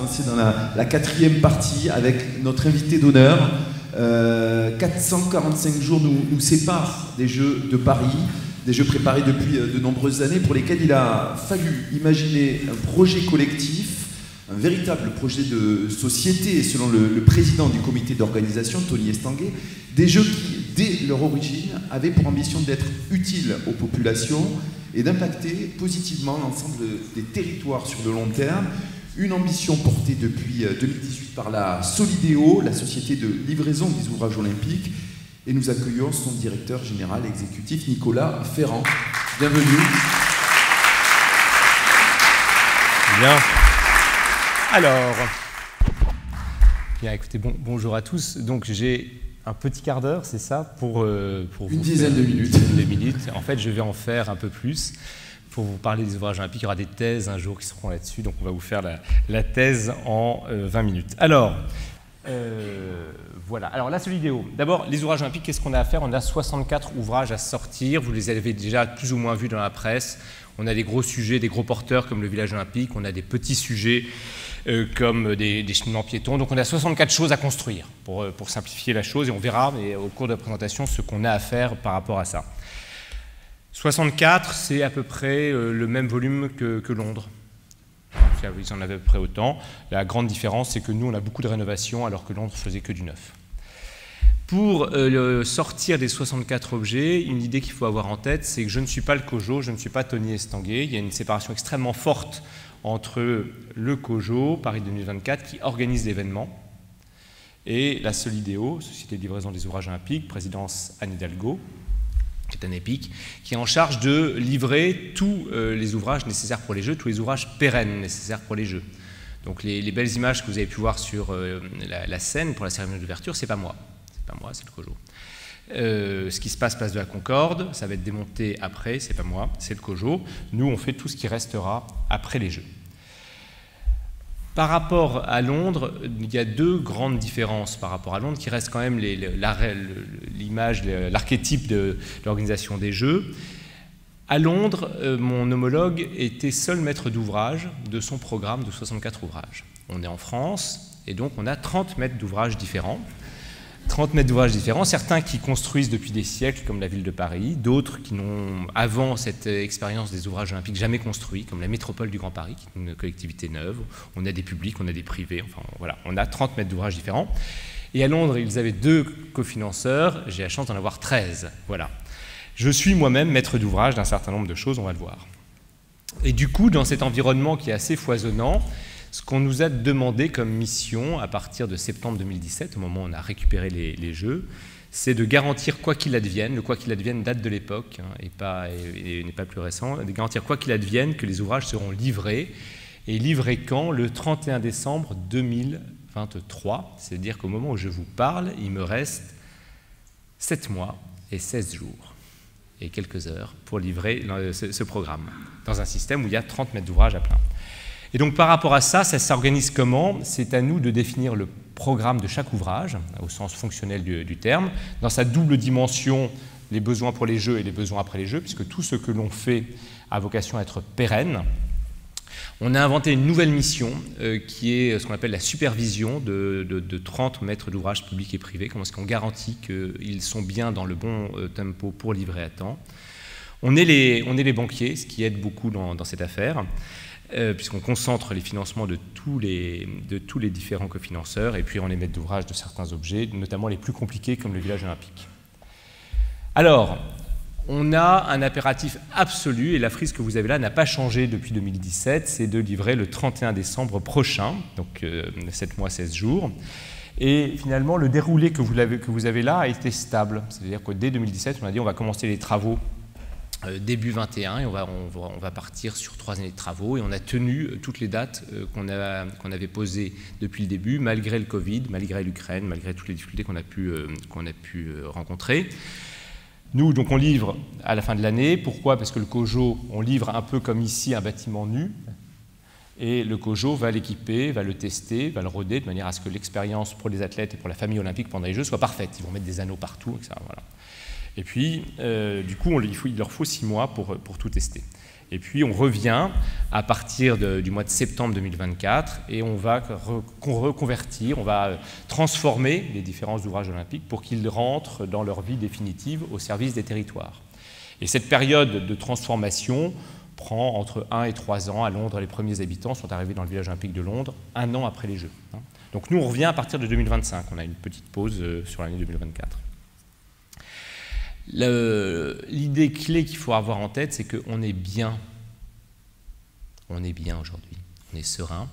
lancer dans la quatrième partie avec notre invité d'honneur. 445 jours nous séparent des Jeux de Paris, des Jeux préparés depuis de nombreuses années pour lesquels il a fallu imaginer un projet collectif, un véritable projet de société, et selon le président du comité d'organisation, Tony Estanguet, des Jeux qui, dès leur origine, avaient pour ambition d'être utiles aux populations et d'impacter positivement l'ensemble des territoires sur le long terme. Une ambition portée depuis 2018 par la Solidéo, la société de livraison des ouvrages olympiques. Et nous accueillons son directeur général exécutif, Nicolas Ferrand. Bienvenue. Bien. Alors, bien, écoutez, bonjour à tous. Donc, j'ai un petit quart d'heure, c'est ça, pour une dizaine de minutes. Une dizaine de minutes. En fait, je vais en faire un peu plus. Pour vous parler des ouvrages olympiques, il y aura des thèses un jour qui seront là-dessus, donc on va vous faire la thèse en 20 minutes. Alors, voilà. Alors, la Solidéo. D'abord, les ouvrages olympiques, qu'est-ce qu'on a à faire? On a 64 ouvrages à sortir, vous les avez déjà plus ou moins vus dans la presse. On a des gros sujets, des gros porteurs comme le village olympique, on a des petits sujets comme des cheminements piétons. Donc on a 64 choses à construire pour simplifier la chose, et on verra au cours de la présentation ce qu'on a à faire par rapport à ça. 64, c'est à peu près le même volume que Londres. Ils en avaient à peu près autant. La grande différence, c'est que nous, on a beaucoup de rénovations, alors que Londres faisait que du neuf. Pour sortir des 64 objets, une idée qu'il faut avoir en tête, c'est que je ne suis pas le COJO, je ne suis pas Tony Estanguet. Il y a une séparation extrêmement forte entre le COJO, Paris 2024, qui organise l'événement, et la Solidéo, Société de livraison des ouvrages olympiques, présidence Anne Hidalgo, qui est un EPIC, qui est en charge de livrer tous les ouvrages nécessaires pour les Jeux, tous les ouvrages pérennes nécessaires pour les Jeux. Donc les belles images que vous avez pu voir sur la scène pour la cérémonie d'ouverture, c'est pas moi. C'est pas moi, c'est le COJO. Ce qui se passe place de la Concorde, ça va être démonté après, c'est pas moi, c'est le COJO. Nous, on fait tout ce qui restera après les Jeux. Par rapport à Londres, il y a deux grandes différences par rapport à Londres qui restent quand même l'image, l'archétype de l'organisation des Jeux. À Londres, mon homologue était seul maître d'ouvrage de son programme de 64 ouvrages. On est en France, et donc on a 30 maîtres d'ouvrage différents. 30 maîtres d'ouvrage différents, certains qui construisent depuis des siècles, comme la ville de Paris, d'autres qui n'ont, avant cette expérience des ouvrages olympiques, jamais construit, comme la métropole du Grand Paris, qui est une collectivité neuve. On a des publics, on a des privés, enfin voilà, on a 30 maîtres d'ouvrage différents. Et à Londres, ils avaient 2 cofinanceurs, j'ai la chance d'en avoir 13, voilà. Je suis moi-même maître d'ouvrage d'un certain nombre de choses, on va le voir. Et du coup, dans cet environnement qui est assez foisonnant, ce qu'on nous a demandé comme mission à partir de septembre 2017, au moment où on a récupéré les Jeux, c'est de garantir quoi qu'il advienne, le quoi qu'il advienne date de l'époque et n'est pas plus récent, de garantir quoi qu'il advienne que les ouvrages seront livrés, et livrés quand? Le 31 décembre 2023, c'est-à-dire qu'au moment où je vous parle, il me reste 7 mois et 16 jours et quelques heures pour livrer ce programme, dans un système où il y a 30 mètres d'ouvrage à plein. Et donc par rapport à ça, ça s'organise comment? C'est à nous de définir le programme de chaque ouvrage, au sens fonctionnel du terme, dans sa double dimension, les besoins pour les Jeux et les besoins après les Jeux, puisque tout ce que l'on fait a vocation à être pérenne. On a inventé une nouvelle mission qui est ce qu'on appelle la supervision de 30 maîtres d'ouvrage publics et privés. Comment est-ce qu'on garantit qu'ils sont bien dans le bon tempo pour livrer à temps? On est les banquiers, ce qui aide beaucoup dans cette affaire. Puisqu'on concentre les financements de tous les différents cofinanceurs, et puis on les met d'ouvrage de certains objets, notamment les plus compliqués comme le village olympique. Alors, on a un impératif absolu, et la frise que vous avez là n'a pas changé depuis 2017, c'est de livrer le 31 décembre prochain, donc 7 mois, 16 jours. Et finalement, le déroulé que vous avez là a été stable. C'est-à-dire que dès 2017, on a dit on va commencer les travaux début 21, et on va partir sur 3 années de travaux, et on a tenu toutes les dates qu'on avait posées depuis le début, malgré le Covid, malgré l'Ukraine, malgré toutes les difficultés qu'on a pu rencontrer. Nous, donc, on livre à la fin de l'année. Pourquoi? Parce que le COJO, on livre un peu comme ici un bâtiment nu, et le COJO va l'équiper, va le tester, va le roder, de manière à ce que l'expérience pour les athlètes et pour la famille olympique pendant les Jeux soit parfaite. Ils vont mettre des anneaux partout, etc. Voilà. Et puis, du coup, il leur faut 6 mois pour tout tester. Et puis on revient à partir du mois de septembre 2024 et on va reconvertir, on va transformer les différents ouvrages olympiques pour qu'ils rentrent dans leur vie définitive au service des territoires. Et cette période de transformation prend entre 1 et 3 ans. À Londres, les premiers habitants sont arrivés dans le village olympique de Londres 1 an après les Jeux. Donc nous, on revient à partir de 2025. On a une petite pause sur l'année 2024. L'idée clé qu'il faut avoir en tête, c'est qu'on est bien. On est bien aujourd'hui. On est serein.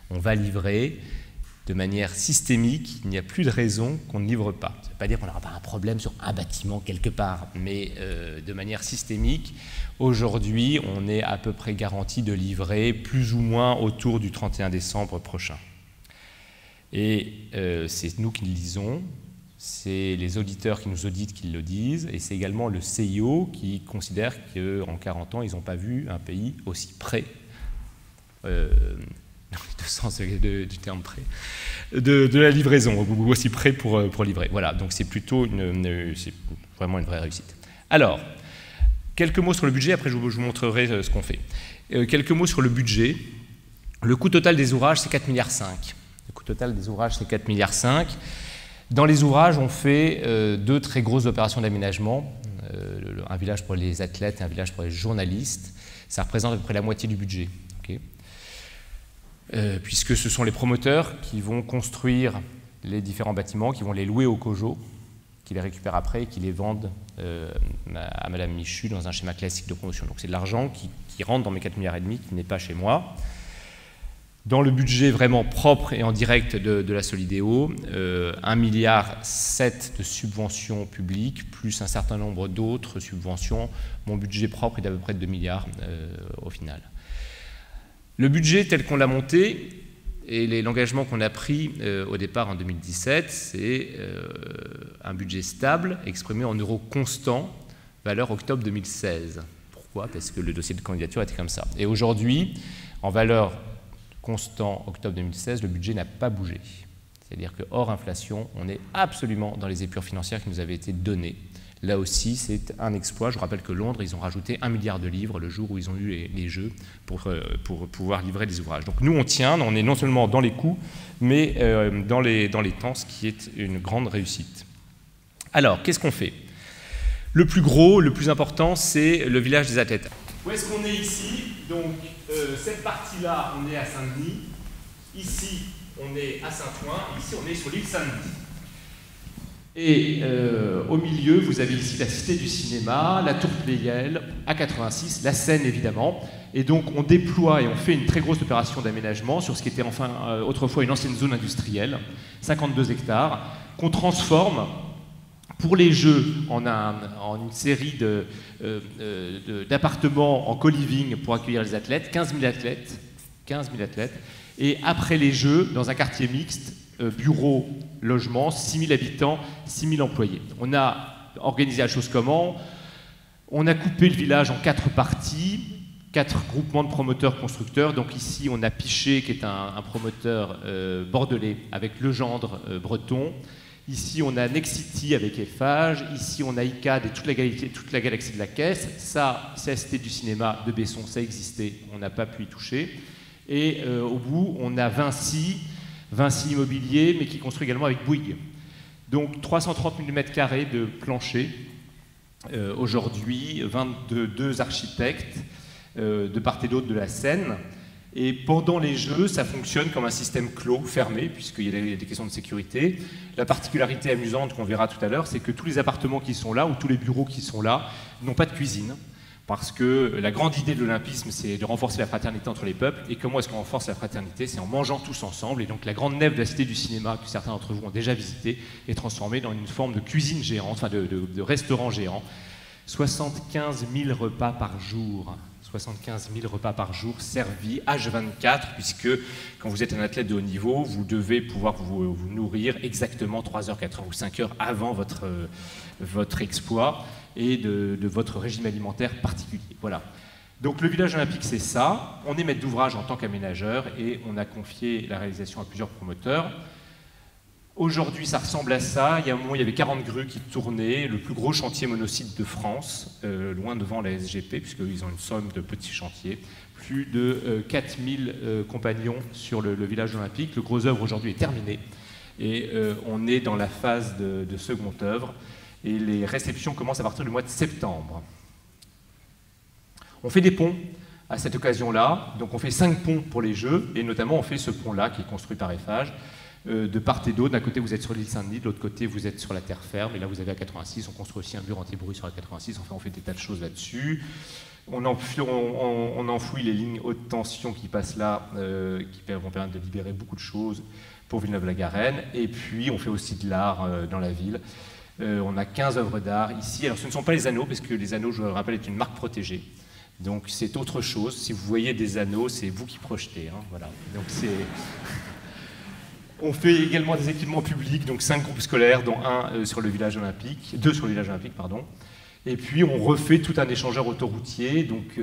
On va livrer de manière systémique. Il n'y a plus de raison qu'on ne livre pas. Ça ne veut pas dire qu'on n'aura pas un problème sur un bâtiment quelque part, mais de manière systémique, aujourd'hui, on est à peu près garanti de livrer plus ou moins autour du 31 décembre prochain. Et c'est nous qui le disons, c'est les auditeurs qui nous auditent qui le disent, et c'est également le CIO qui considère qu'en 40 ans, ils n'ont pas vu un pays aussi près, dans les deux sens du terme près, de la livraison, aussi près pour livrer. Voilà, donc c'est plutôt c'est vraiment une vraie réussite. Alors, quelques mots sur le budget, après je vous montrerai ce qu'on fait. Quelques mots sur le budget. Le coût total des ouvrages, c'est 4,5 milliards. Le coût total des ouvrages, c'est 4,5 milliards. Dans les ouvrages, on fait 2 très grosses opérations d'aménagement, un village pour les athlètes et un village pour les journalistes. Ça représente à peu près la moitié du budget. Okay, puisque ce sont les promoteurs qui vont construire les différents bâtiments, qui vont les louer au COJO, qui les récupèrent après et qui les vendent à Madame Michu dans un schéma classique de promotion. Donc c'est de l'argent qui rentre dans mes 4,5 milliards, qui n'est pas chez moi. Dans le budget vraiment propre et en direct de la Solideo, 1,7 milliard de subventions publiques, plus un certain nombre d'autres subventions. Mon budget propre est d'à peu près de 2 milliards au final. Le budget tel qu'on l'a monté et l'engagement qu'on a pris au départ en 2017, c'est un budget stable exprimé en euros constants, valeur octobre 2016. Pourquoi? Parce que le dossier de candidature était comme ça. Et aujourd'hui, en valeur constant octobre 2016, le budget n'a pas bougé. C'est-à-dire que hors inflation, on est absolument dans les épures financières qui nous avaient été données. Là aussi, c'est un exploit. Je vous rappelle que Londres, ils ont rajouté 1 milliard de livres le jour où ils ont eu les Jeux pour pouvoir livrer les ouvrages. Donc nous, on tient, on est non seulement dans les coûts, mais dans les temps, ce qui est une grande réussite. Alors, qu'est-ce qu'on fait? Le plus gros, le plus important, c'est le village des athlètes. Où est-ce qu'on est ici? Donc, cette partie-là, on est à Saint-Denis. Ici, on est à Saint-Ouen. Ici, on est sur l'île Saint-Denis. Et au milieu, vous avez ici la Cité du Cinéma, la Tour Pleyel, A86, la Seine, évidemment. Et donc, on déploie et on fait une très grosse opération d'aménagement sur ce qui était autrefois une ancienne zone industrielle, 52 hectares, qu'on transforme pour les Jeux en une série d'appartements en co-living pour accueillir les athlètes, 15 000 athlètes, et après les Jeux, dans un quartier mixte, bureaux, logements, 6 000 habitants, 6 000 employés. On a organisé la chose comment? On a coupé le village en 4 parties, 4 groupements de promoteurs constructeurs. Donc ici, on a Piché, qui est un promoteur bordelais, avec Legendre breton. Ici, on a Nexity avec Eiffage. Ici, on a ICAD et toute la galaxie de la Caisse. Ça, c'est la Cité du Cinéma de Besson, ça existait, on n'a pas pu y toucher. Et au bout, on a Vinci Immobilier, mais qui construit également avec Bouygues. Donc 330 000 m² de plancher. Aujourd'hui, 22 architectes de part et d'autre de la Seine. Et pendant les Jeux, ça fonctionne comme un système clos, fermé, puisqu'il y a des questions de sécurité. La particularité amusante qu'on verra tout à l'heure, c'est que tous les appartements qui sont là, ou tous les bureaux qui sont là, n'ont pas de cuisine. Parce que la grande idée de l'olympisme, c'est de renforcer la fraternité entre les peuples. Et comment est-ce qu'on renforce la fraternité? C'est en mangeant tous ensemble. Et donc la grande nef de la Cité du Cinéma, que certains d'entre vous ont déjà visité, est transformée dans une forme de cuisine géante, enfin de restaurant géant. 75 000 repas par jour. 75 000 repas par jour servis H24, puisque quand vous êtes un athlète de haut niveau, vous devez pouvoir vous nourrir exactement 3 heures, 4 heures ou 5 heures avant votre exploit et de votre régime alimentaire particulier. Voilà. Donc le village olympique, c'est ça. On est maître d'ouvrage en tant qu'aménageur et on a confié la réalisation à plusieurs promoteurs. Aujourd'hui, ça ressemble à ça. Il y a un moment, il y avait 40 grues qui tournaient, le plus gros chantier monocyte de France, loin devant la SGP, puisqu'ils ont une somme de petits chantiers. Plus de 4000 compagnons sur le village olympique. Le gros œuvre aujourd'hui est terminé. Et on est dans la phase de second œuvre. Et les réceptions commencent à partir du mois de septembre. On fait des ponts à cette occasion-là. Donc on fait 5 ponts pour les Jeux. Et notamment, on fait ce pont-là qui est construit par Eiffage. De part et d'autre, d'un côté vous êtes sur l'île Saint-Denis, de l'autre côté vous êtes sur la terre ferme, et là vous avez la 86, on construit aussi un mur anti-bruit sur la 86, enfin on fait des tas de choses là-dessus. On enfouit les lignes haute tension qui passent là, qui vont permettre de libérer beaucoup de choses pour Villeneuve-la-Garenne, et puis on fait aussi de l'art dans la ville. On a 15 œuvres d'art ici, alors ce ne sont pas les anneaux, parce que les anneaux, je le rappelle, est une marque protégée. Donc c'est autre chose, si vous voyez des anneaux, c'est vous qui projetez, hein, voilà. Donc c'est... On fait également des équipements publics, donc 5 groupes scolaires, dont 2 sur le village olympique, pardon. Et puis on refait tout un échangeur autoroutier, donc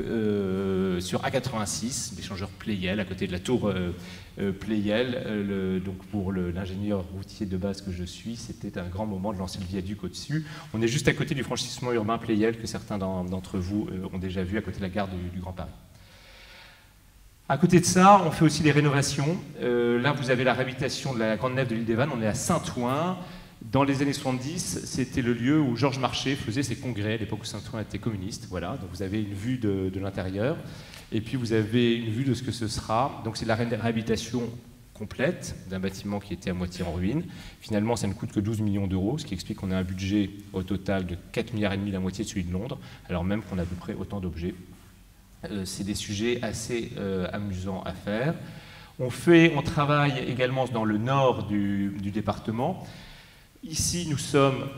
sur A86, l'échangeur Pleyel, à côté de la tour Pleyel. Donc pour l'ingénieur routier de base que je suis, c'était un grand moment de lancer le viaduc au-dessus. On est juste à côté du franchissement urbain Pleyel, que certains d'entre vous ont déjà vu, à côté de la gare du Grand Paris. À côté de ça, on fait aussi des rénovations. Là, vous avez la réhabilitation de la Grande Nef de l'île des Vannes. On est à Saint-Ouen. Dans les années 70, c'était le lieu où Georges Marchais faisait ses congrès, à l'époque où Saint-Ouen était communiste. Voilà. Donc vous avez une vue de l'intérieur. Et puis vous avez une vue de ce que ce sera. Donc c'est la réhabilitation complète d'un bâtiment qui était à moitié en ruine. Finalement, ça ne coûte que 12 millions d'euros, ce qui explique qu'on a un budget au total de 4,5 milliards, la moitié de celui de Londres, alors même qu'on a à peu près autant d'objets. C'est des sujets assez amusants à faire. On travaille également dans le nord du département. Ici, nous sommes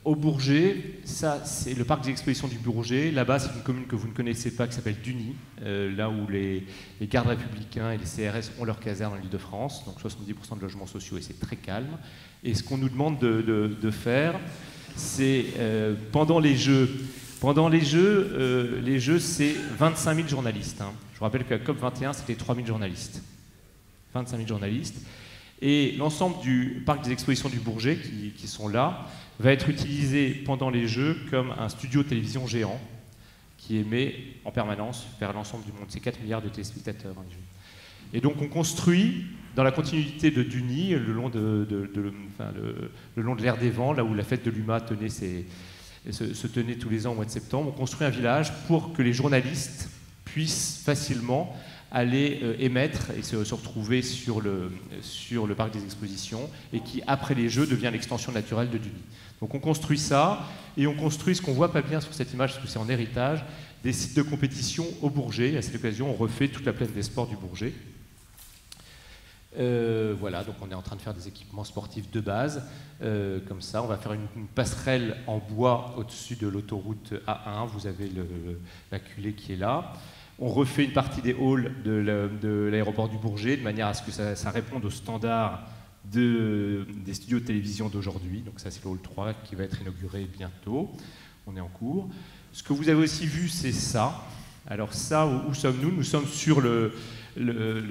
au Bourget. Ça, c'est le parc des expositions du Bourget. Là-bas, c'est une commune que vous ne connaissez pas, qui s'appelle Duny, là où les gardes républicains et les CRS ont leur caserne en Île-de-France, donc 70% de logements sociaux, et c'est très calme. Et ce qu'on nous demande de faire, c'est pendant les Jeux, c'est 25 000 journalistes. Hein. Je vous rappelle qu'à COP21, c'était 3 000 journalistes. 25 000 journalistes. Et l'ensemble du parc des expositions du Bourget, qui sont là, va être utilisé pendant les Jeux comme un studio de télévision géant qui émet en permanence vers l'ensemble du monde. C'est 4 milliards de téléspectateurs. Hein, et donc on construit, dans la continuité de Duny, le long de l'Air des Vents, là où la fête de l'UMA se tenait tous les ans au mois de septembre, on construit un village pour que les journalistes puissent facilement aller émettre et se retrouver sur le parc des expositions, et qui, après les Jeux, devient l'extension naturelle de Duny. Donc on construit ça, et on construit ce qu'on voit pas bien sur cette image, parce que c'est en héritage, des sites de compétition au Bourget. À cette occasion, on refait toute la plaine des sports du Bourget. Voilà, donc on est en train de faire des équipements sportifs de base, comme ça. On va faire une passerelle en bois au-dessus de l'autoroute A1. Vous avez la culée qui est là. On refait une partie des halls de l'aéroport du Bourget, de manière à ce que ça réponde aux standards des studios de télévision d'aujourd'hui. Donc ça, c'est le hall 3 qui va être inauguré bientôt. On est en cours. Ce que vous avez aussi vu, c'est ça. Alors ça, où sommes-nous? Nous sommes sur le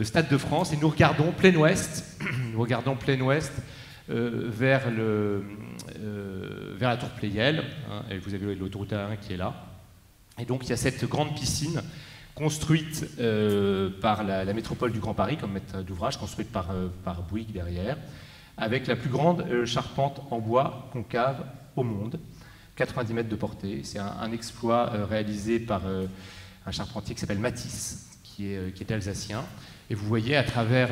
Stade de France, et nous regardons plein ouest, vers la tour Pleyel, hein, et vous avez l'autoroute A1 qui est là. Et donc il y a cette grande piscine construite par la métropole du Grand Paris, comme maître d'ouvrage, construite par Bouygues derrière, avec la plus grande charpente en bois concave au monde, 90 mètres de portée. C'est un exploit réalisé par un charpentier qui s'appelle Matisse, qui est alsacien. Et vous voyez à travers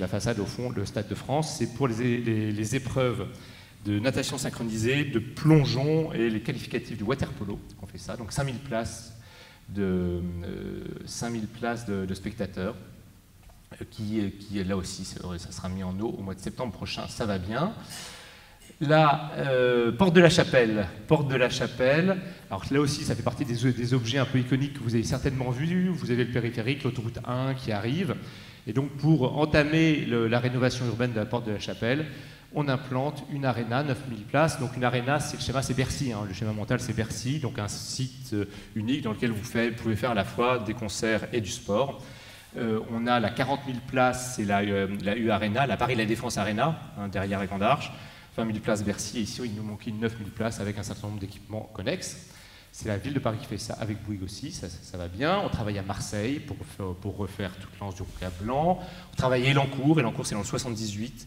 la façade, au fond, le Stade de France. C'est pour les épreuves de natation synchronisée, de plongeon et les qualificatifs du water-polo qu'on fait ça. Donc 5000 places de spectateurs, qui là aussi, ça sera mis en eau au mois de septembre prochain. Ça va bien. La porte de la Chapelle. Alors là aussi, ça fait partie des objets un peu iconiques que vous avez certainement vus. Vous avez le périphérique, l'autoroute 1 qui arrive. Et donc, pour entamer la rénovation urbaine de la porte de la Chapelle, on implante une aréna, 9000 places. Donc une aréna, le schéma, c'est Bercy. Hein. Le schéma mental, c'est Bercy. Donc un site unique dans lequel vous pouvez faire à la fois des concerts et du sport. On a la 40 000 places, c'est la U Arena, la Paris La Défense Arena, hein, derrière la Grande Arche. 20 000 places Bercy, et ici il nous manquait 9 000 places avec un certain nombre d'équipements connexes. C'est la ville de Paris qui fait ça, avec Bouygues aussi, ça va bien. On travaille à Marseille pour refaire toute l'anse du Rouclat Blanc. On travaille à Élancourt c'est dans le 78,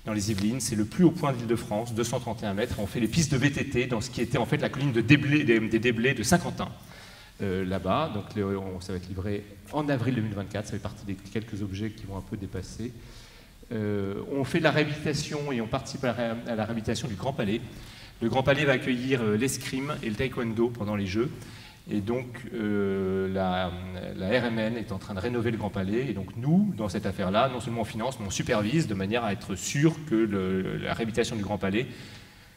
dans les Yvelines, c'est le plus haut point de l'Île-de-France, 231 mètres. On fait les pistes de VTT dans ce qui était en fait la colline des Déblais de Saint-Quentin, là-bas. Donc ça va être livré en avril 2024, ça fait partie des quelques objets qui vont un peu dépasser. On fait de la réhabilitation et on participe à la réhabilitation du Grand Palais. Le Grand Palais va accueillir l'escrime et le taekwondo pendant les Jeux. Et donc, la RMN est en train de rénover le Grand Palais. Et donc, nous, dans cette affaire-là, non seulement on finance, mais on supervise de manière à être sûr que la réhabilitation du Grand Palais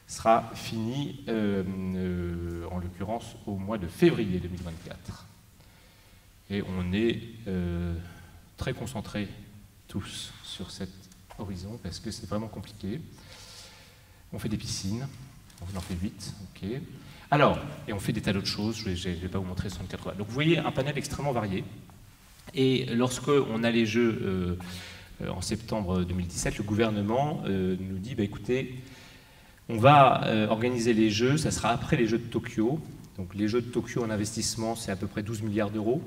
sera finie, en l'occurrence, au mois de février 2024. Et on est très concentrés tous sur cet horizon parce que c'est vraiment compliqué. On fait des piscines. On en fait 8, ok. Alors, et on fait des tas d'autres choses, je ne vais pas vous montrer 64 heures. Donc vous voyez un panel extrêmement varié. Et lorsqu'on a les Jeux en septembre 2017, le gouvernement nous dit, bah, écoutez, on va organiser les Jeux, ça sera après les Jeux de Tokyo. Donc les Jeux de Tokyo en investissement, c'est à peu près 12 milliards d'euros.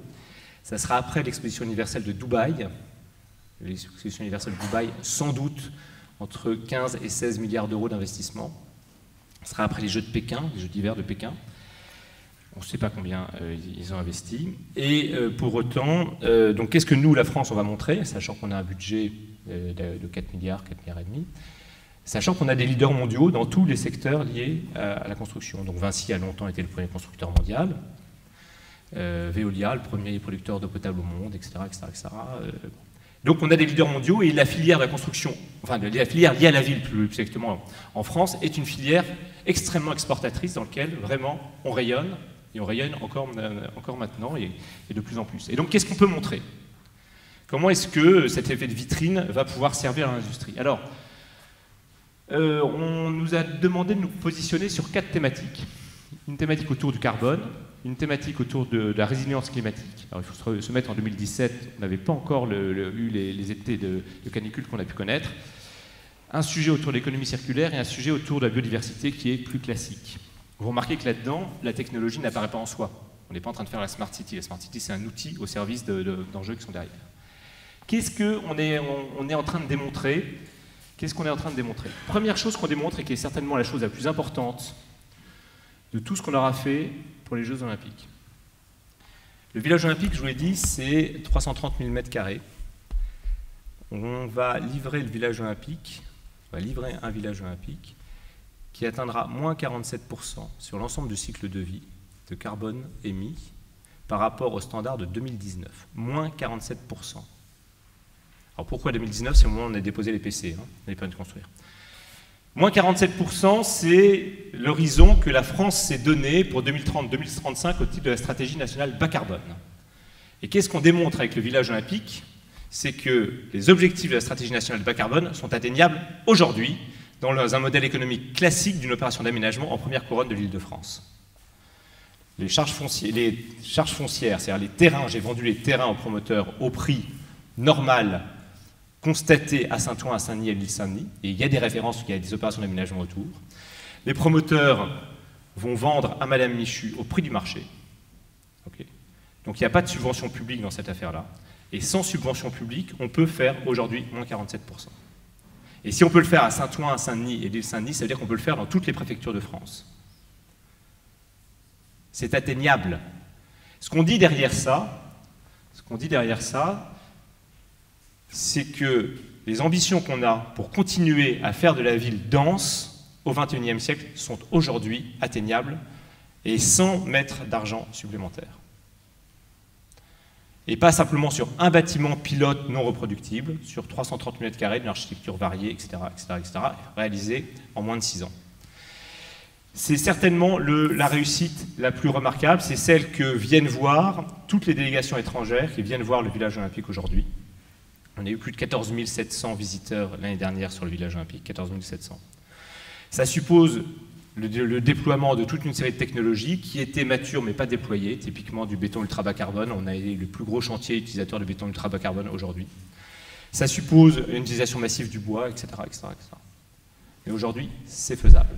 Ça sera après l'exposition universelle de Dubaï. L'exposition universelle de Dubaï, sans doute, entre 15 et 16 milliards d'euros d'investissement. Ce sera après les Jeux de Pékin, les Jeux d'hiver de Pékin. On ne sait pas combien ils ont investi. Et pour autant, donc qu'est-ce que nous, la France, on va montrer, sachant qu'on a un budget de 4 milliards, 4 milliards et demi, sachant qu'on a des leaders mondiaux dans tous les secteurs liés à la construction. Donc Vinci a longtemps été le premier constructeur mondial, Veolia, le premier producteur d'eau potable au monde, etc. etc., etc. Donc on a des leaders mondiaux et la filière de la construction, enfin la filière liée à la ville plus exactement en France, est une filière extrêmement exportatrice dans laquelle vraiment on rayonne, et on rayonne encore maintenant et de plus en plus. Et donc qu'est-ce qu'on peut montrer? Comment est-ce que cet effet de vitrine va pouvoir servir à l'industrie? Alors, on nous a demandé de nous positionner sur 4 thématiques. Une thématique autour du carbone, une thématique autour de la résilience climatique. Alors, il faut se mettre en 2017, on n'avait pas encore eu les étés de canicule qu'on a pu connaître. Un sujet autour de l'économie circulaire et un sujet autour de la biodiversité qui est plus classique. Vous remarquez que là-dedans, la technologie n'apparaît pas en soi. On n'est pas en train de faire la Smart City. La Smart City, c'est un outil au service d'enjeux qui sont derrière. Qu'est-ce qu'on est en train de démontrer? Qu'est-ce qu'on est en train de démontrer? Première chose qu'on démontre, et qui est certainement la chose la plus importante de tout ce qu'on aura fait pour les Jeux Olympiques. Le village olympique, je vous l'ai dit, c'est 330 000 m². On va livrer le village olympique, on va livrer un village olympique qui atteindra moins 47% sur l'ensemble du cycle de vie de carbone émis par rapport au standard de 2019. Moins 47%. Alors pourquoi 2019? C'est au moment où on a déposé les PC, les permis de construire. Moins 47%, c'est l'horizon que la France s'est donné pour 2030-2035 au titre de la stratégie nationale bas carbone. Et qu'est-ce qu'on démontre avec le village olympique? C'est que les objectifs de la stratégie nationale bas carbone sont atteignables aujourd'hui dans un modèle économique classique d'une opération d'aménagement en première couronne de l'Île-de-France. Les charges foncières, c'est-à-dire les terrains, j'ai vendu les terrains aux promoteurs au prix normal constaté à Saint-Ouen, à Saint-Denis et à l'île Saint-Denis, et il y a des références, il y a des opérations d'aménagement autour. Les promoteurs vont vendre à Madame Michu au prix du marché. Okay. Donc il n'y a pas de subvention publique dans cette affaire-là. Et sans subvention publique, on peut faire aujourd'hui moins 47%. Et si on peut le faire à Saint-Ouen, à Saint-Denis et l'île Saint-Denis, ça veut dire qu'on peut le faire dans toutes les préfectures de France. C'est atteignable. Ce qu'on dit derrière ça, c'est que les ambitions qu'on a pour continuer à faire de la ville dense au XXIe siècle sont aujourd'hui atteignables et sans mettre d'argent supplémentaire. Et pas simplement sur un bâtiment pilote non reproductible, sur 330 m² d'une architecture variée, etc., réalisé en moins de 6 ans. C'est certainement la réussite la plus remarquable, c'est celle que viennent voir toutes les délégations étrangères qui viennent voir le village olympique aujourd'hui. On a eu plus de 14 700 visiteurs l'année dernière sur le village olympique, 14 700. Ça suppose le déploiement de toute une série de technologies qui étaient matures mais pas déployées, typiquement du béton ultra bas carbone. On a le plus gros chantier utilisateur de béton ultra bas carbone aujourd'hui. Ça suppose une utilisation massive du bois, etc. etc., etc. Mais aujourd'hui, c'est faisable.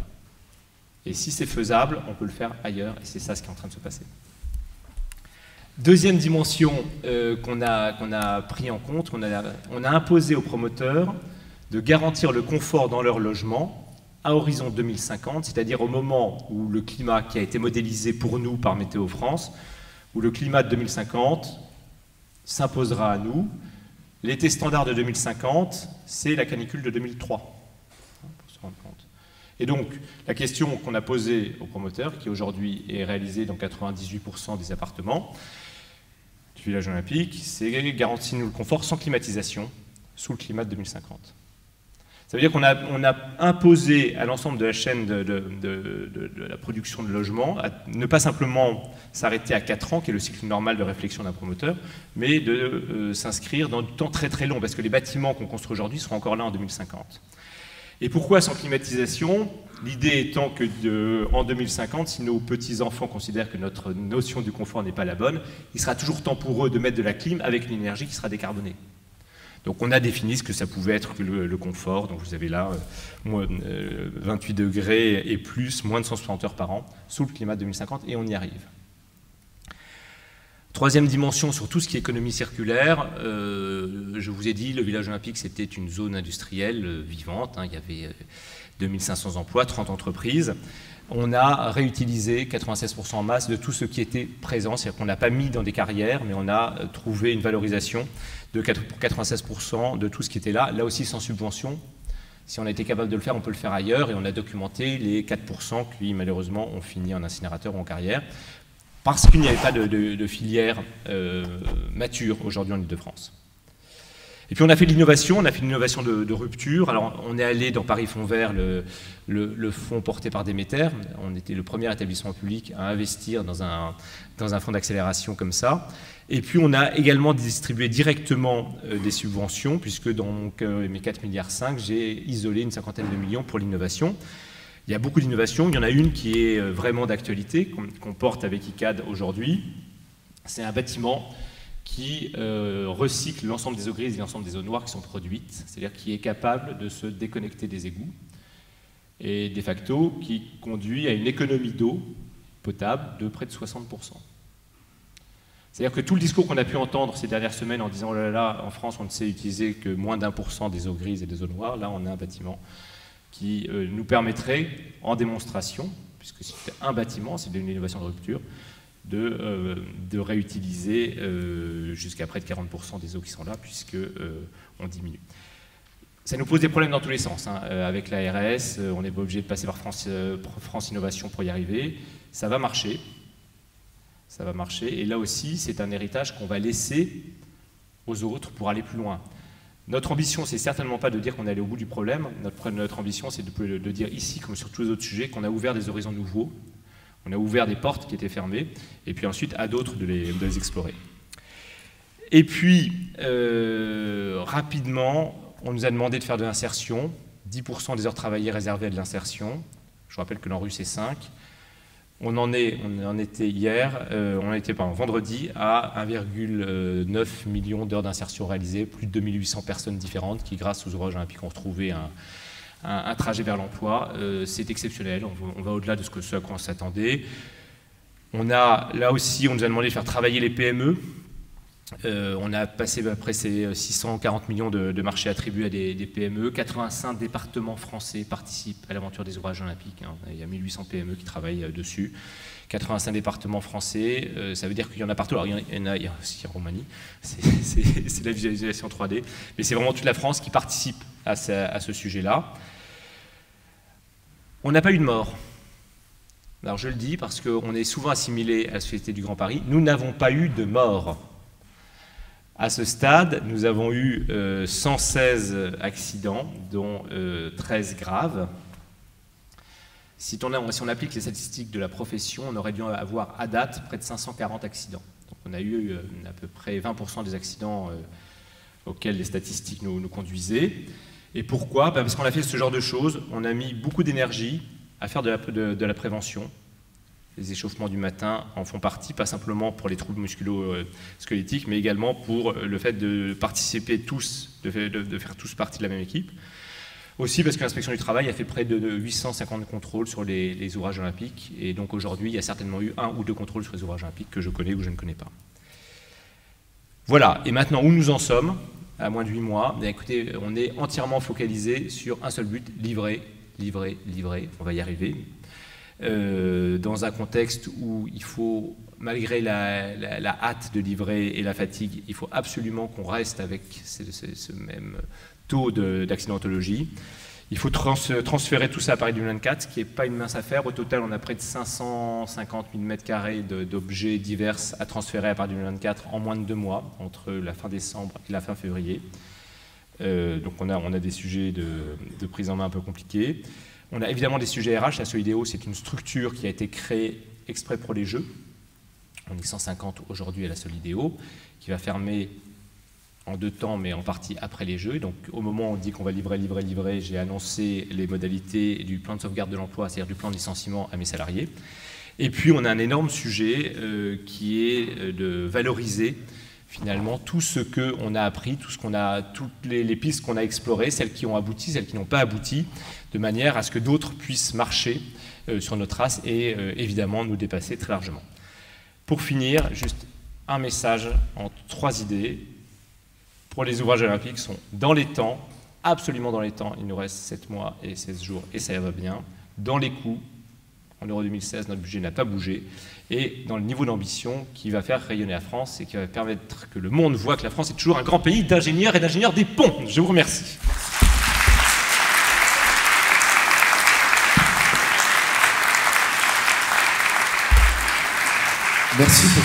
Et si c'est faisable, on peut le faire ailleurs, et c'est ça ce qui est en train de se passer. Deuxième dimension qu'on a pris en compte, on a imposé aux promoteurs de garantir le confort dans leur logement à horizon 2050, c'est-à-dire au moment où le climat qui a été modélisé pour nous par Météo France, où le climat de 2050 s'imposera à nous. L'été standard de 2050, c'est la canicule de 2003, pour se rendre compte. Et donc, la question qu'on a posée aux promoteurs, qui aujourd'hui est réalisée dans 98% des appartements du village olympique, c'est garantir-nous le confort sans climatisation sous le climat de 2050. Ça veut dire qu'on a imposé à l'ensemble de la chaîne de la production de logements à ne pas simplement s'arrêter à 4 ans, qui est le cycle normal de réflexion d'un promoteur, mais de s'inscrire dans du temps très très long, parce que les bâtiments qu'on construit aujourd'hui seront encore là en 2050. Et pourquoi sans climatisation? L'idée étant que en 2050, si nos petits-enfants considèrent que notre notion du confort n'est pas la bonne, il sera toujours temps pour eux de mettre de la clim avec une énergie qui sera décarbonée. Donc on a défini ce que ça pouvait être que le confort. Donc vous avez là 28 degrés et plus, moins de 160 heures par an, sous le climat 2050, et on y arrive. Troisième dimension sur tout ce qui est économie circulaire, je vous ai dit, le village olympique, c'était une zone industrielle vivante, hein, il y avait 2500 emplois, 30 entreprises. On a réutilisé 96% en masse de tout ce qui était présent, c'est-à-dire qu'on n'a pas mis dans des carrières, mais on a trouvé une valorisation pour 96% de tout ce qui était là, là aussi sans subvention. Si on a été capable de le faire, on peut le faire ailleurs, et on a documenté les 4% qui, malheureusement, ont fini en incinérateur ou en carrière, parce qu'il n'y avait pas de filière mature aujourd'hui en Ile-de-France. Et puis on a fait de l'innovation, on a fait de l'innovation de rupture. Alors on est allé dans Paris Fonds Vert, le fonds porté par Déméter. On était le premier établissement public à investir dans un fonds d'accélération comme ça. Et puis on a également distribué directement des subventions, puisque dans mes 4,5 milliards, j'ai isolé une cinquantaine de millions pour l'innovation. Il y a beaucoup d'innovations, il y en a une qui est vraiment d'actualité, qu'on porte avec ICAD aujourd'hui. C'est un bâtiment qui recycle l'ensemble des eaux grises et l'ensemble des eaux noires qui sont produites, c'est-à-dire qui est capable de se déconnecter des égouts, et de facto qui conduit à une économie d'eau potable de près de 60%. C'est-à-dire que tout le discours qu'on a pu entendre ces dernières semaines en disant « oh là là, en France, on ne sait utiliser que moins d'1% des eaux grises et des eaux noires », là, on a un bâtiment qui nous permettrait, en démonstration, puisque c'est un bâtiment, c'est une innovation de rupture, de réutiliser jusqu'à près de 40% des eaux qui sont là, puisqu'on diminue. Ça nous pose des problèmes dans tous les sens. Hein. Avec l'ARS, on n'est pas obligé de passer par France Innovation pour y arriver. Ça va marcher. Ça va marcher. Et là aussi, c'est un héritage qu'on va laisser aux autres pour aller plus loin. Notre ambition, c'est certainement pas de dire qu'on est allé au bout du problème. Notre ambition, c'est de dire ici, comme sur tous les autres sujets, qu'on a ouvert des horizons nouveaux. On a ouvert des portes qui étaient fermées, et puis ensuite à d'autres de les explorer. Et puis, rapidement, on nous a demandé de faire de l'insertion, 10% des heures travaillées réservées à de l'insertion. Je rappelle que l'ANRU, c'est 5. On en était hier, vendredi, à 1,9 million d'heures d'insertion réalisées, plus de 2800 personnes différentes qui, grâce aux ouvrages olympiques, ont retrouvé un trajet vers l'emploi. C'est exceptionnel, on va au-delà de ce à quoi on s'attendait. Là aussi, on nous a demandé de faire travailler les PME. On a passé après ces 640 millions de marchés attribués à des PME. 85 départements français participent à l'aventure des ouvrages olympiques. Hein. Il y a 1800 PME qui travaillent dessus. 85 départements français, ça veut dire qu'il y en a partout. Alors il y a aussi en Roumanie, c'est la visualisation 3D. Mais c'est vraiment toute la France qui participe à ce sujet-là. On n'a pas eu de mort. Alors je le dis parce qu'on est souvent assimilé à la Société du Grand Paris. Nous n'avons pas eu de mort. À ce stade, nous avons eu 116 accidents, dont 13 graves. Si on applique les statistiques de la profession, on aurait dû avoir à date près de 540 accidents. Donc on a eu à peu près 20% des accidents auxquels les statistiques nous conduisaient. Et pourquoi? Parce qu'on a fait ce genre de choses, on a mis beaucoup d'énergie à faire de la prévention. Les échauffements du matin en font partie, pas simplement pour les troubles musculo-squelettiques, mais également pour le fait de participer tous, de faire tous partie de la même équipe. Aussi parce que l'inspection du travail a fait près de 850 contrôles sur les ouvrages olympiques, et donc aujourd'hui, il y a certainement eu 1 ou 2 contrôles sur les ouvrages olympiques que je connais ou que je ne connais pas. Voilà, et maintenant, où nous en sommes, à moins de 8 mois, écoutez, on est entièrement focalisé sur un seul but, livrer, livrer, livrer, on va y arriver. Dans un contexte où il faut, malgré la hâte de livrer et la fatigue, il faut absolument qu'on reste avec ce même taux d'accidentologie. Il faut transférer tout ça à Paris 2024, ce qui n'est pas une mince affaire. Au total, on a près de 550 000 m² d'objets divers à transférer à Paris 2024 en moins de 2 mois, entre la fin décembre et la fin février. Donc on a des sujets de prise en main un peu compliqués. On a évidemment des sujets RH. La Solidéo, c'est une structure qui a été créée exprès pour les Jeux. On est 150 aujourd'hui à la Solidéo, qui va fermer en 2 temps, mais en partie après les Jeux. Donc au moment où on dit qu'on va livrer, j'ai annoncé les modalités du plan de sauvegarde de l'emploi, c'est-à-dire du plan de licenciement à mes salariés. Et puis on a un énorme sujet qui est de valoriser finalement tout ce qu'on a appris, toutes les pistes qu'on a explorées, celles qui ont abouti, celles qui n'ont pas abouti, de manière à ce que d'autres puissent marcher sur notre trace et évidemment nous dépasser très largement. Pour finir, juste un message en 3 idées. Pour les ouvrages olympiques, sont dans les temps, absolument dans les temps. Il nous reste 7 mois et 16 jours et ça va bien. Dans les coûts, en Euro 2016, notre budget n'a pas bougé. Et dans le niveau d'ambition qui va faire rayonner la France et qui va permettre que le monde voit que la France est toujours un grand pays d'ingénieurs et d'ingénieurs des ponts. Je vous remercie. Merci pour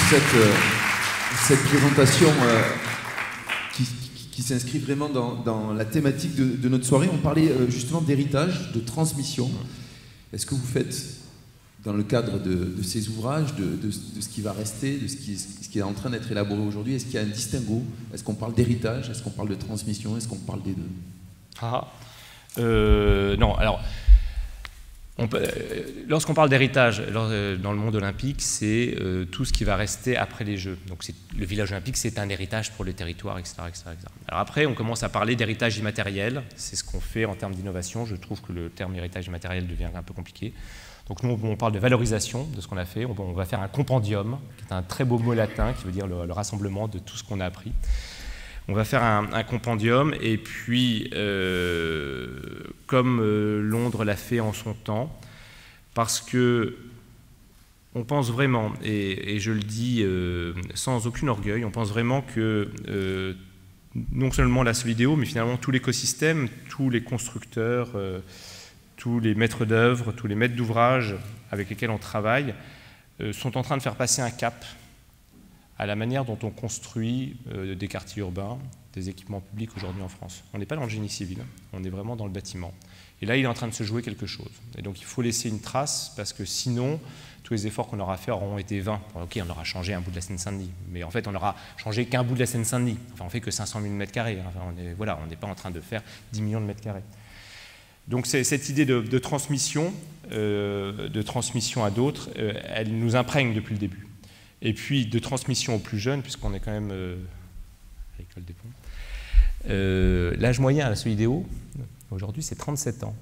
cette présentation qui s'inscrit vraiment dans la thématique de notre soirée. On parlait justement d'héritage, de transmission. Est-ce que vous faites, dans le cadre de ces ouvrages, de ce qui va rester, de ce qui est en train d'être élaboré aujourd'hui, est-ce qu'il y a un distinguo? Est-ce qu'on parle d'héritage? Est-ce qu'on parle de transmission? Est-ce qu'on parle des deux? Non, alors... Lorsqu'on parle d'héritage dans le monde olympique, c'est tout ce qui va rester après les Jeux. Donc le village olympique, c'est un héritage pour le territoire, etc., etc., etc. Alors après, on commence à parler d'héritage immatériel. C'est ce qu'on fait en termes d'innovation. Je trouve que le terme héritage immatériel devient un peu compliqué. Donc nous, on parle de valorisation de ce qu'on a fait. On va faire un compendium, qui est un très beau mot latin, qui veut dire le rassemblement de tout ce qu'on a appris. On va faire un compendium et puis, comme Londres l'a fait en son temps, parce que on pense vraiment, et je le dis sans aucun orgueil, on pense vraiment que non seulement la Solidéo, mais finalement tout l'écosystème, tous les constructeurs, tous les maîtres d'œuvre, tous les maîtres d'ouvrage avec lesquels on travaille, sont en train de faire passer un cap à la manière dont on construit des quartiers urbains, des équipements publics aujourd'hui en France. On n'est pas dans le génie civil, on est vraiment dans le bâtiment. Et là, il est en train de se jouer quelque chose. Et donc, il faut laisser une trace, parce que sinon, tous les efforts qu'on aura faits auront été vains. Bon, ok, on aura changé un bout de la Seine-Saint-Denis, mais en fait, on n'aura changé qu'un bout de la Seine-Saint-Denis. Enfin, on ne fait que 500 000 m². Enfin, on n'est pas en train de faire 10 millions de m². Donc, cette idée de transmission à d'autres, elle nous imprègne depuis le début. Et puis de transmission aux plus jeunes, puisqu'on est quand même à l'école des ponts. L'âge moyen à la Solidéo, aujourd'hui, c'est 37 ans.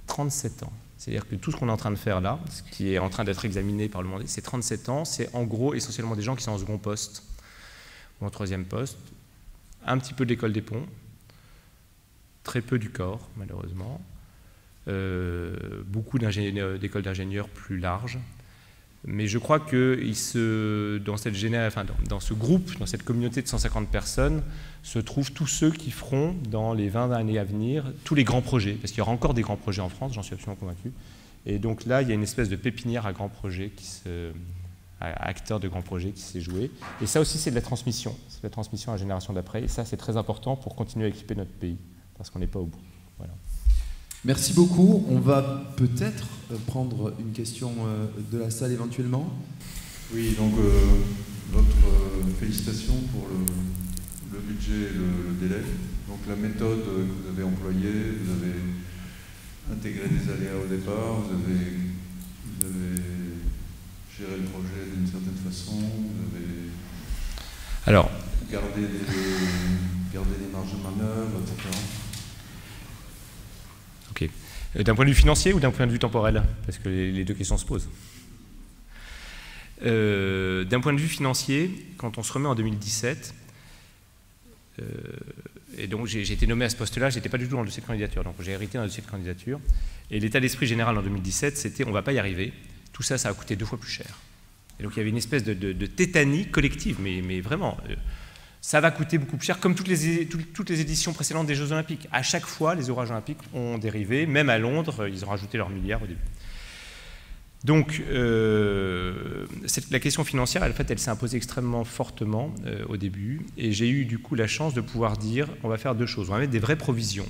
37 ans. C'est-à-dire que tout ce qu'on est en train de faire là, ce qui est en train d'être examiné par le monde, c'est 37 ans. C'est en gros essentiellement des gens qui sont en second poste ou en troisième poste, un petit peu de l'école des ponts, très peu du corps, malheureusement, beaucoup d'écoles d'ingénieurs plus larges. Mais je crois que dans ce groupe, dans cette communauté de 150 personnes, se trouvent tous ceux qui feront, dans les 20 années à venir, tous les grands projets. Parce qu'il y aura encore des grands projets en France, j'en suis absolument convaincu. Et donc là, il y a une espèce de pépinière à grands projets, à acteurs de grands projets qui s'est joué. Et ça aussi, c'est de la transmission. C'est de la transmission à la génération d'après. Et ça, c'est très important pour continuer à équiper notre pays, parce qu'on n'est pas au bout. Voilà. Merci beaucoup. On va peut-être prendre une question de la salle éventuellement. Oui, donc votre félicitation pour le budget et le délai. Donc la méthode que vous avez employée, vous avez intégré des aléas au départ, vous avez géré le projet d'une certaine façon, vous avez gardé des marges de manœuvre, etc. Ok. D'un point de vue financier ou d'un point de vue temporel? Parce que les deux questions se posent. D'un point de vue financier, quand on se remet en 2017, et donc j'ai été nommé à ce poste-là, je n'étais pas du tout dans le dossier de candidature, donc j'ai hérité d'un dossier de candidature, et l'état d'esprit général en 2017, c'était on ne va pas y arriver, tout ça, ça a coûté 2 fois plus cher. Et donc il y avait une espèce de tétanie collective, mais vraiment, ça va coûter beaucoup plus cher, comme toutes les éditions précédentes des Jeux Olympiques. À chaque fois, les orages olympiques ont dérivé, même à Londres, ils ont rajouté leurs milliards au début. Donc, la question financière, en fait, elle s'est imposée extrêmement fortement au début, et j'ai eu du coup la chance de pouvoir dire, on va faire 2 choses. On va mettre des vraies provisions.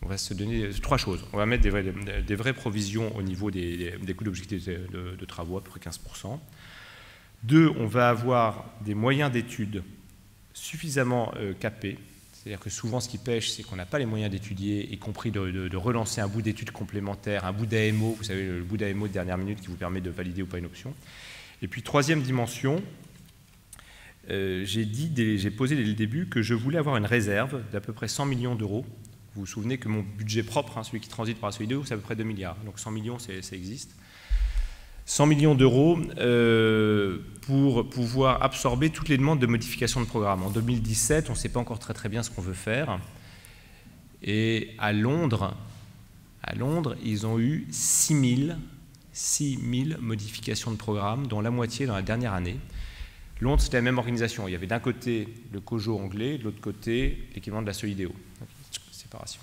On va se donner 3 choses. On va mettre des vraies provisions au niveau des coûts d'objectifs de travaux, à peu près 15%. 2, on va avoir des moyens d'études suffisamment capés. C'est-à-dire que souvent, ce qui pêche, c'est qu'on n'a pas les moyens d'étudier, y compris de relancer un bout d'études complémentaires, un bout d'AMO, vous savez, le bout d'AMO de dernière minute qui vous permet de valider ou pas une option. Et puis, 3e dimension, j'ai posé dès le début que je voulais avoir une réserve d'à peu près 100 millions d'euros. Vous vous souvenez que mon budget propre, celui qui transite par la Solideo, c'est à peu près 2 milliards. Donc 100 millions, ça existe. 100 millions d'euros pour pouvoir absorber toutes les demandes de modification de programme. En 2017, on ne sait pas encore très bien ce qu'on veut faire. Et à Londres, ils ont eu 6 000 modifications de programme, dont la moitié dans la dernière année. Londres, c'était la même organisation. Il y avait d'un côté le COJO anglais, de l'autre côté l'équivalent de la Solideo. Séparation.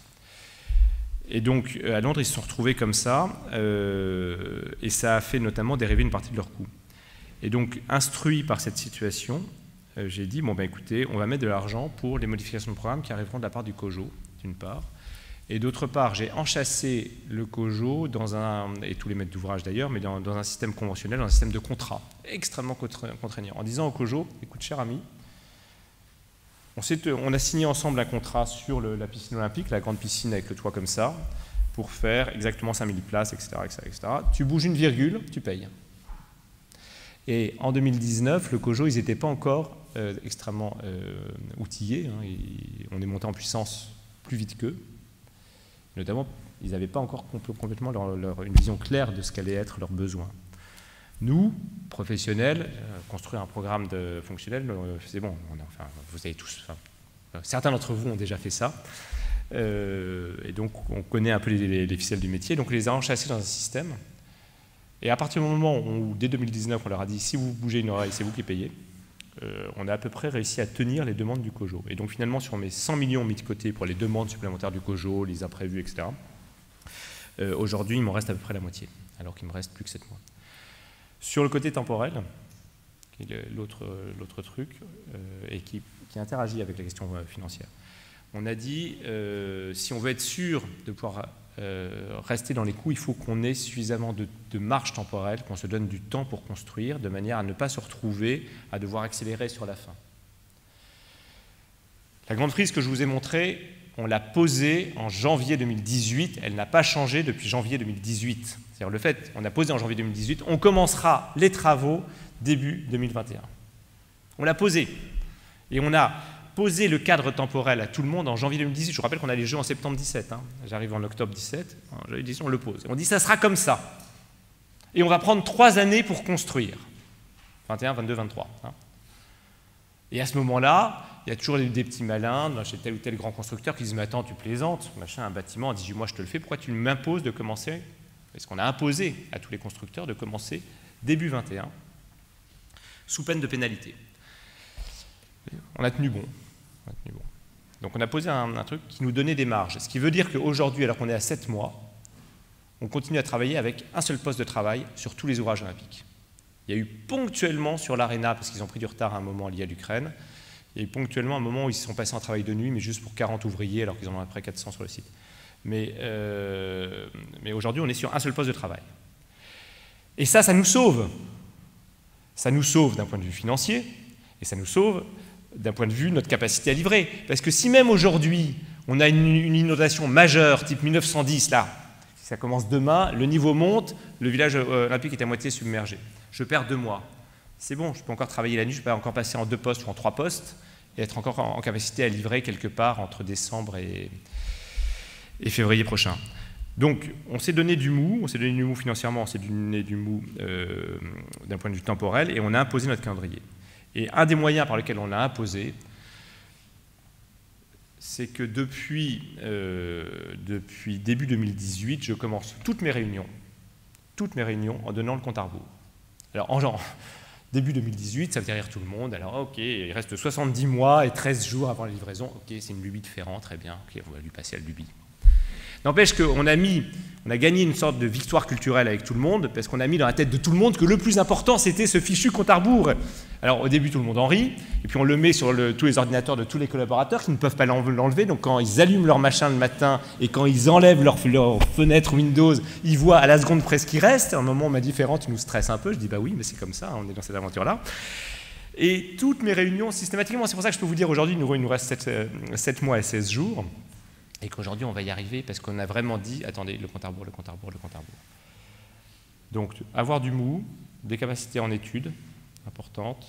Et donc, à Londres, ils se sont retrouvés comme ça, et ça a fait notamment dériver une partie de leurs coûts. Et donc, instruit par cette situation, j'ai dit, bon, ben écoutez, on va mettre de l'argent pour les modifications de programme qui arriveront de la part du COJO, d'une part. Et d'autre part, j'ai enchâssé le COJO, et tous les maîtres d'ouvrage d'ailleurs, mais dans un système conventionnel, dans un système de contrat, extrêmement contraignant, en disant au COJO, écoute, cher ami, on a signé ensemble un contrat sur la piscine olympique, la grande piscine avec le toit comme ça, pour faire exactement 5000 places, etc., etc. Tu bouges une virgule, tu payes. Et en 2019, le COJO, ils n'étaient pas encore extrêmement outillés. Hein, on est monté en puissance plus vite qu'eux. Notamment, ils n'avaient pas encore complètement une vision claire de ce qu'allait être leurs besoins. Nous, professionnels, construire un programme fonctionnel, c'est bon, vous avez tous, certains d'entre vous ont déjà fait ça, et donc on connaît un peu les ficelles du métier, donc on les a enchâssés dans un système, et à partir du moment où, dès 2019, on leur a dit, si vous bougez une oreille, c'est vous qui payez, on a à peu près réussi à tenir les demandes du COJO. Et donc finalement, sur mes 100 millions mis de côté pour les demandes supplémentaires du COJO, les imprévus, etc., aujourd'hui, il m'en reste à peu près la moitié, alors qu'il me reste plus que 7 mois. Sur le côté temporel, qui est l'autre truc, et qui interagit avec la question financière, on a dit, si on veut être sûr de pouvoir rester dans les coûts, il faut qu'on ait suffisamment de marge temporelle, qu'on se donne du temps pour construire, de manière à ne pas se retrouver à devoir accélérer sur la fin. La grande frise que je vous ai montrée, on l'a posée en janvier 2018, elle n'a pas changé depuis janvier 2018. C'est-à-dire le fait, on a posé en janvier 2018, on commencera les travaux début 2021. On l'a posé. Et on a posé le cadre temporel à tout le monde en janvier 2018. Je vous rappelle qu'on a les Jeux en septembre 17. Hein. J'arrive en octobre 17. En janvier 2018, on le pose. Et on dit ça sera comme ça. Et on va prendre 3 années pour construire. 21, 22, 23. Hein. Et à ce moment-là, il y a toujours des petits malins chez tel ou tel grand constructeur qui disent « Mais attends, tu plaisantes, machin, un bâtiment en 18 mois, je te le fais, pourquoi tu m'imposes de commencer ?» Parce qu'on a imposé à tous les constructeurs de commencer début 21, sous peine de pénalité. On a tenu bon. Donc on a posé un truc qui nous donnait des marges. Ce qui veut dire qu'aujourd'hui, alors qu'on est à 7 mois, on continue à travailler avec un seul poste de travail sur tous les ouvrages olympiques. Il y a eu ponctuellement sur l'Arena, parce qu'ils ont pris du retard à un moment lié à l'Ukraine, il y a eu ponctuellement un moment où ils se sont passés en travail de nuit, mais juste pour 40 ouvriers, alors qu'ils en ont à peu près 400 sur le site. Mais aujourd'hui, on est sur un seul poste de travail. Et ça nous sauve. Ça nous sauve d'un point de vue financier, et ça nous sauve d'un point de vue de notre capacité à livrer. Parce que si même aujourd'hui, on a une inondation majeure, type 1910, là, Ça commence demain, le niveau monte, le village olympique est à moitié submergé. Je perds 2 mois. C'est bon, je peux encore travailler la nuit, je peux encore passer en 2 postes ou en 3 postes et être encore en capacité à livrer quelque part entre décembre et février prochain. Donc, on s'est donné du mou financièrement, on s'est donné du mou d'un point de vue temporel, et on a imposé notre calendrier. Et un des moyens par lesquels on l'a imposé, c'est que depuis début 2018, je commence toutes mes réunions en donnant le compte à rebours. Alors, en début 2018, ça fait rire tout le monde, alors ok, il reste 70 mois et 13 jours avant la livraison, ok, c'est une lubie de Ferrand, très bien, ok, on va lui passer à la lubie. N'empêche qu'on a gagné une sorte de victoire culturelle avec tout le monde, parce qu'on a mis dans la tête de tout le monde que le plus important, c'était ce fichu compte à rebours. Alors au début, tout le monde en rit, et puis on le met sur tous les ordinateurs de tous les collaborateurs qui ne peuvent pas l'enlever, donc quand ils allument leur machin le matin, et quand ils enlèvent leur fenêtre Windows, ils voient à la seconde près ce qui reste. À un moment, on m'a dit « Ferrand, tu nous stresses un peu ?» Je dis « Bah oui, mais c'est comme ça, on est dans cette aventure-là. » Et toutes mes réunions, systématiquement, c'est pour ça que je peux vous dire aujourd'hui, il nous reste 7 mois et 16 jours, et qu'aujourd'hui, on va y arriver parce qu'on a vraiment dit, attendez, le compte à rebours, le compte à rebours, le compte à rebours. Donc, avoir du mou, des capacités en études importantes,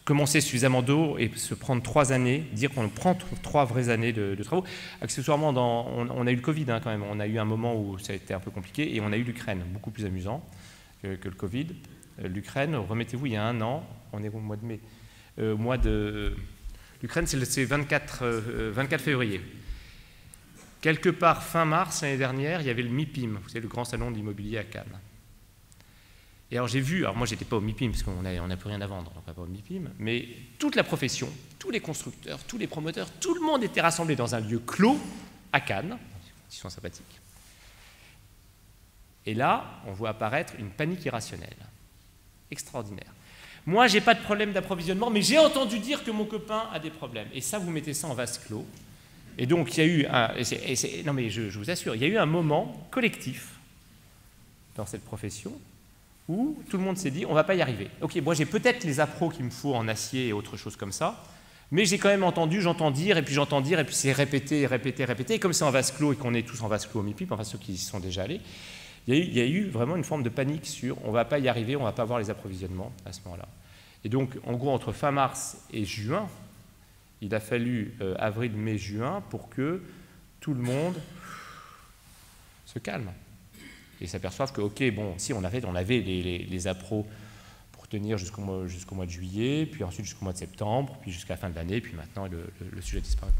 commencer suffisamment d'eau et se prendre 3 années, dire qu'on prend 3 vraies années de travaux. Accessoirement, on a eu le Covid quand même, on a eu un moment où ça a été un peu compliqué, et on a eu l'Ukraine, beaucoup plus amusant que le Covid. L'Ukraine, remettez-vous, il y a 1 an, on est au mois de mai, l'Ukraine, c'est 24 février. Quelque part, fin mars, l'année dernière, il y avait le MIPIM, vous savez, le grand salon de l'immobilier à Cannes. Et alors j'ai vu, alors moi j'étais pas au MIPIM, parce qu'on n'a plus rien à vendre, donc on va pas au MIPIM, mais toute la profession, tous les constructeurs, tous les promoteurs, tout le monde était rassemblé dans un lieu clos à Cannes, ils sont sympathiques. Et là, on voit apparaître une panique irrationnelle, extraordinaire. Moi, je n'ai pas de problème d'approvisionnement, mais j'ai entendu dire que mon copain a des problèmes. Et ça, vous mettez ça en vase clos. Et donc, il y a eu non, mais je vous assure, il y a eu un moment collectif dans cette profession où tout le monde s'est dit, on ne va pas y arriver. Ok, moi, j'ai peut-être les appros qu'il me faut en acier et autre chose comme ça, mais j'ai quand même entendu, j'entends dire, et puis c'est répété, répété, répété. Et comme c'est en vase clos et qu'on est tous en vase clos au MIPIM, enfin ceux qui y sont déjà allés, il y a eu vraiment une forme de panique sur on ne va pas y arriver, on ne va pas avoir les approvisionnements à ce moment-là. Et donc, en gros, entre fin mars et juin, il a fallu avril, mai, juin pour que tout le monde se calme et s'aperçoive que, ok, bon, si on avait les appros pour tenir jusqu'au mois de juillet, puis ensuite jusqu'au mois de septembre, puis jusqu'à la fin de l'année, puis maintenant le sujet disparaît.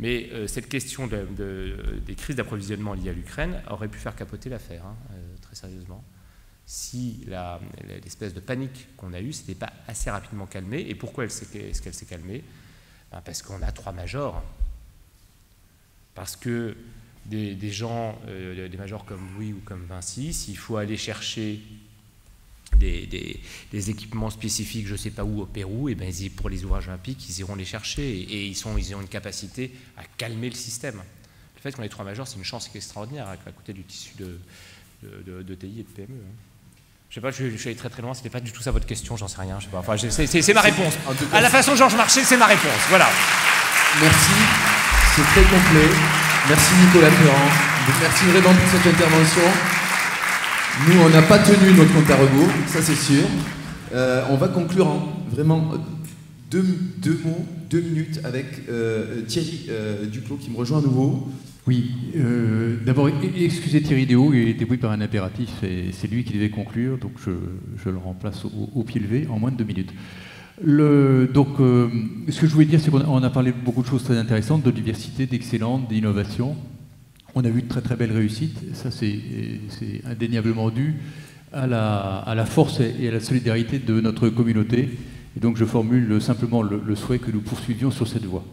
Mais cette question des crises d'approvisionnement liées à l'Ukraine aurait pu faire capoter l'affaire, très sérieusement, si l'espèce de panique qu'on a eue s'était pas assez rapidement calmée. Et pourquoi est-ce qu'elle s'est calmée? Parce qu'on a 3 majors. Parce que des majors comme Louis ou comme Vinci, s'il faut aller chercher des équipements spécifiques, je ne sais pas où, au Pérou, et bien, pour les ouvrages olympiques, ils iront les chercher et ils ont une capacité à calmer le système. Le fait qu'on ait 3 majors, c'est une chance extraordinaire à côté du tissu de TI et de PME. Je ne sais pas, je suis allé très très loin, ce n'était pas du tout ça votre question, j'en sais rien. Je sais pas. Enfin, c'est ma réponse. À la façon Georges Marchais, c'est ma réponse. Voilà. Merci, c'est très complet. Merci Nicolas Ferrand. Merci vraiment pour cette intervention. Nous, on n'a pas tenu notre compte à rebours, ça c'est sûr. On va conclure en vraiment 2 mots, 2 minutes avec Thierry Duclos qui me rejoint à nouveau. Oui, d'abord, excusez Thierry Déo, il a été pris par un impératif, et c'est lui qui devait conclure, donc je le remplace au pied levé en moins de 2 minutes. Ce que je voulais dire, c'est qu'on a parlé de beaucoup de choses très intéressantes, de diversité, d'excellence, d'innovation. On a vu de très très belles réussites, ça c'est indéniablement dû à la force et à la solidarité de notre communauté. Et donc je formule simplement le souhait que nous poursuivions sur cette voie.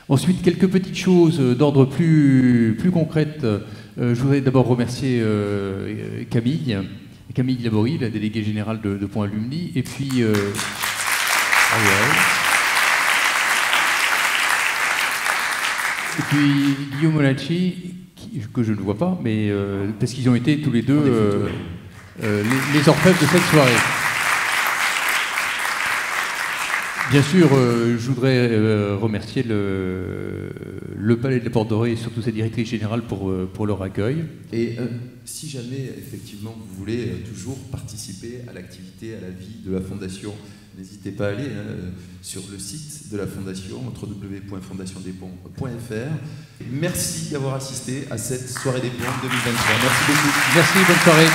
Ensuite, quelques petites choses d'ordre plus concrètes. Je voudrais d'abord remercier Camille Laborie, la déléguée générale de Point Alumni, et puis Guillaume Monacci, que je ne vois pas, mais parce qu'ils ont été tous les deux les orfèvres de cette soirée. Bien sûr, je voudrais remercier le le Palais de la Porte Dorée et surtout sa directrice générale pour leur accueil. Et si jamais, effectivement, vous voulez toujours participer à l'activité, à la vie de la Fondation, n'hésitez pas à aller sur le site de la Fondation, www.fondationdesponts.fr. Merci d'avoir assisté à cette soirée des ponts 2023. Merci beaucoup. Merci, bonne soirée.